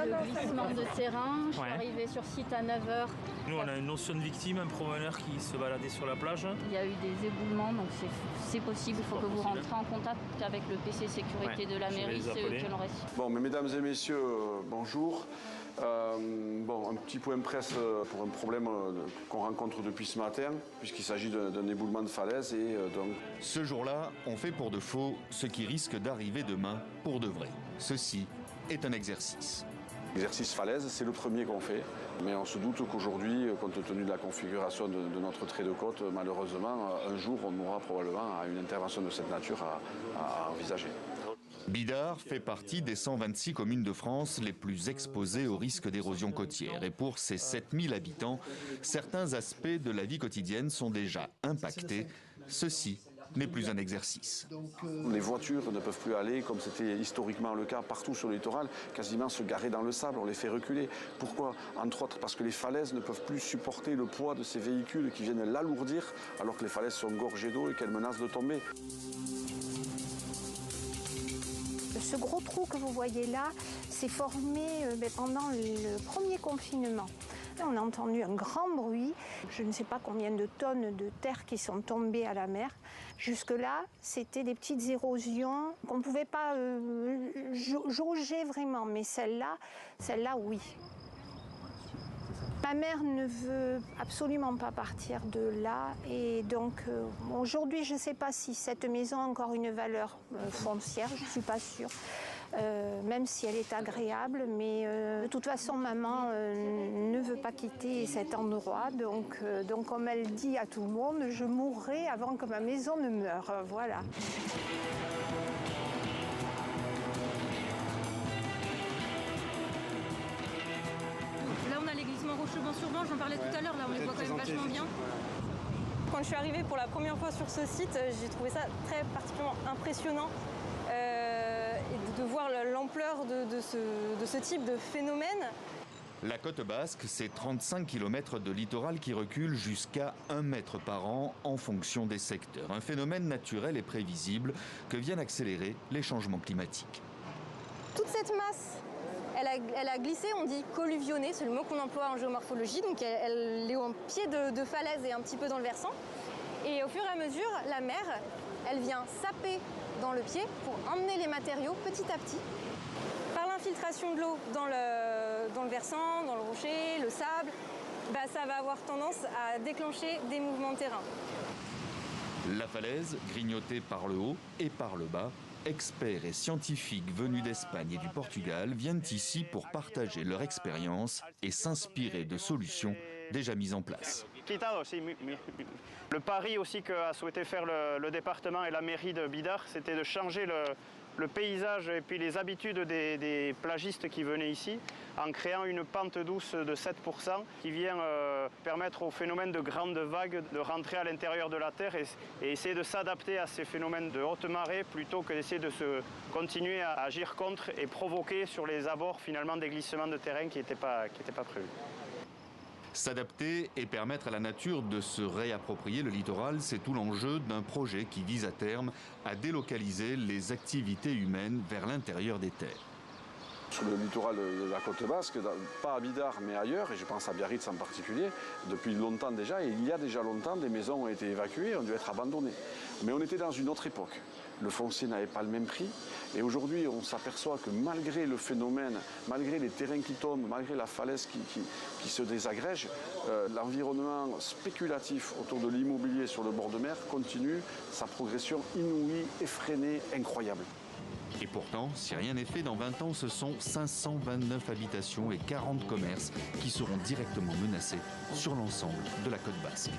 de glissement de terrain. Je suis arrivée sur site à 9h. Nous, on a une notion de victime, un promeneur qui se baladait sur la plage. Il y a eu des éboulements, donc c'est possible. Il faut que vous rentrez en contact avec le PC sécurité de la mairie, c'est eux qui l'ont reçu. Bon, mais mesdames et messieurs, bonjour. Un petit point presse pour un problème qu'on rencontre depuis ce matin, puisqu'il s'agit d'un éboulement de falaise. Ce jour-là, on fait pour de faux ce qui risque d'arriver demain pour de vrai. Ceci est un exercice. L'exercice falaise, c'est le premier qu'on fait, mais on se doute qu'aujourd'hui, compte tenu de la configuration de notre trait de côte, malheureusement, un jour, on aura probablement une intervention de cette nature à envisager. Bidart fait partie des 126 communes de France les plus exposées au risque d'érosion côtière. Et pour ses 7000 habitants, certains aspects de la vie quotidienne sont déjà impactés. Ceci n'est plus un exercice. Les voitures ne peuvent plus aller, comme c'était historiquement le cas partout sur le littoral, quasiment se garer dans le sable, on les fait reculer. Pourquoi? Entre autres parce que les falaises ne peuvent plus supporter le poids de ces véhicules qui viennent l'alourdir, alors que les falaises sont gorgées d'eau et qu'elles menacent de tomber. Ce gros trou que vous voyez là s'est formé pendant le premier confinement. On a entendu un grand bruit, je ne sais pas combien de tonnes de terre qui sont tombées à la mer. Jusque-là, c'était des petites érosions qu'on ne pouvait pas jauger vraiment, mais celle-là, oui. Ma mère ne veut absolument pas partir de là et donc aujourd'hui je ne sais pas si cette maison a encore une valeur foncière, je ne suis pas sûre, même si elle est agréable, mais de toute façon maman ne veut pas quitter cet endroit, donc comme elle dit à tout le monde, je mourrai avant que ma maison ne meure, voilà. Les glissements rocheux banc sur banc, j'en parlais tout à l'heure, là on les voit quand même vachement bien. Quand je suis arrivée pour la première fois sur ce site, j'ai trouvé ça très particulièrement impressionnant et de voir l'ampleur de ce type de phénomène. La côte basque, c'est 35 km de littoral qui recule jusqu'à 1 mètre par an en fonction des secteurs. Un phénomène naturel et prévisible que viennent accélérer les changements climatiques. Toute cette masse, elle a glissé, on dit colluvionner, c'est le mot qu'on emploie en géomorphologie, donc elle est en pied de falaise et un petit peu dans le versant. Et au fur et à mesure, la mer, elle vient saper dans le pied pour emmener les matériaux petit à petit. Par l'infiltration de l'eau dans le versant, dans le rocher, le sable, ça va avoir tendance à déclencher des mouvements de terrain. La falaise, grignotée par le haut et par le bas, experts et scientifiques venus d'Espagne et du Portugal viennent ici pour partager leur expérience et s'inspirer de solutions déjà mises en place. Le pari aussi qu'a souhaité faire le département et la mairie de Bidart, c'était de changer le paysage et puis les habitudes des plagistes qui venaient ici en créant une pente douce de 7% qui vient permettre au phénomène de grandes vagues de rentrer à l'intérieur de la terre et essayer de s'adapter à ces phénomènes de haute marée plutôt que d'essayer de continuer à agir contre et provoquer sur les abords finalement des glissements de terrain qui n'étaient pas prévus. S'adapter et permettre à la nature de se réapproprier le littoral, c'est tout l'enjeu d'un projet qui vise à terme à délocaliser les activités humaines vers l'intérieur des terres. Sur le littoral de la côte basque, pas à Bidart mais ailleurs, et je pense à Biarritz en particulier, depuis longtemps déjà, et il y a déjà longtemps, des maisons ont été évacuées, ont dû être abandonnées. Mais on était dans une autre époque. Le foncier n'avait pas le même prix. Et aujourd'hui, on s'aperçoit que malgré le phénomène, malgré les terrains qui tombent, malgré la falaise qui se désagrège, l'environnement spéculatif autour de l'immobilier sur le bord de mer continue sa progression inouïe, effrénée, incroyable. Et pourtant, si rien n'est fait, dans 20 ans, ce sont 529 habitations et 40 commerces qui seront directement menacés sur l'ensemble de la côte basque.